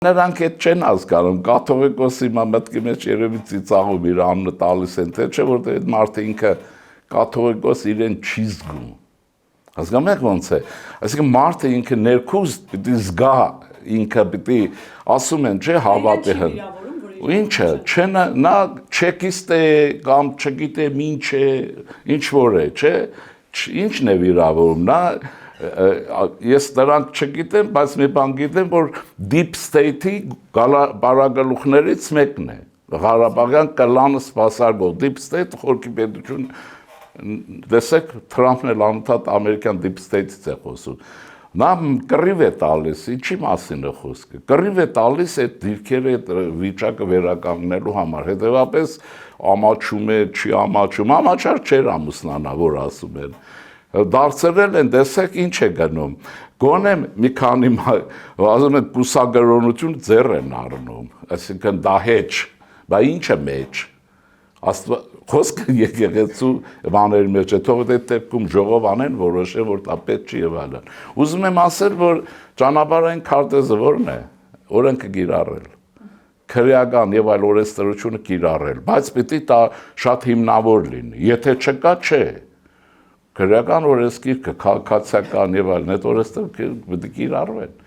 Նրանք այդ չեն հասկանում, կաթողիկոսի մտքի մեջ երևի ծիծաղում իր անունը տալիս են, թե չէ, որտեղ այդ մարդը ինքը կաթողիկոս իրեն չի զգում։ Հասկանում եք ոնց է։ Այսինքն մարդը ինքը ներքուս պիտի զգա, ինքը պիտի ասում են, չէ, հավատի հն։ Ու ինչը, նա չեկիստ է կամ չգիտե ինչ է, ինչ որ է, չէ, ինչն է վիրավորում, նա ես դրանք չգիտեմ, բայց մի բան գիտեմ, որ deep state-ի բարագլուխներից մեկն է, Ղարաբաղյան կլանը սպասարկող, deep state խորքի պետություն, տեսեք, Թրամփն էլ անընդհատ ամերիկյան deep state-ից է խոսում, նա կռիվ է տալիս, ինչի մասին է խոսքը, կռիվ է տալիս այդ դիրքերը, այդ վիճակը վերականգնելու համար, հետևապես ամաչում է, չի ամաչում, ամաչար չէր ամուսնանա, որ ասում են, դարձրել են, տեսեք ինչ է գնում, գոնե մի քանի ասում են կուսակրոնություն ձեռ են առնում, այսինքն դա հեչ, բա ինչ է մեջ, խոսքը եկեղեցու բաների մեջ է, թող այդ դեպքում ժողով անեն, որոշեն, որ դա պետք չի եւ այլն։ Ուզում եմ ասել, որ ճանապարհային քարտեզը որն է, օրենքը կիրառել, քրեական եւ այլ օրենսդրությունը կիրառել, բայց պիտի դա շատ հիմնավոր լինի, եթե չկա, չէ։ Քրեական օրենսգիրքը, քաղաքացիական եւ այլն, այդ օրենսդրությունը պիտի կիրառվեն։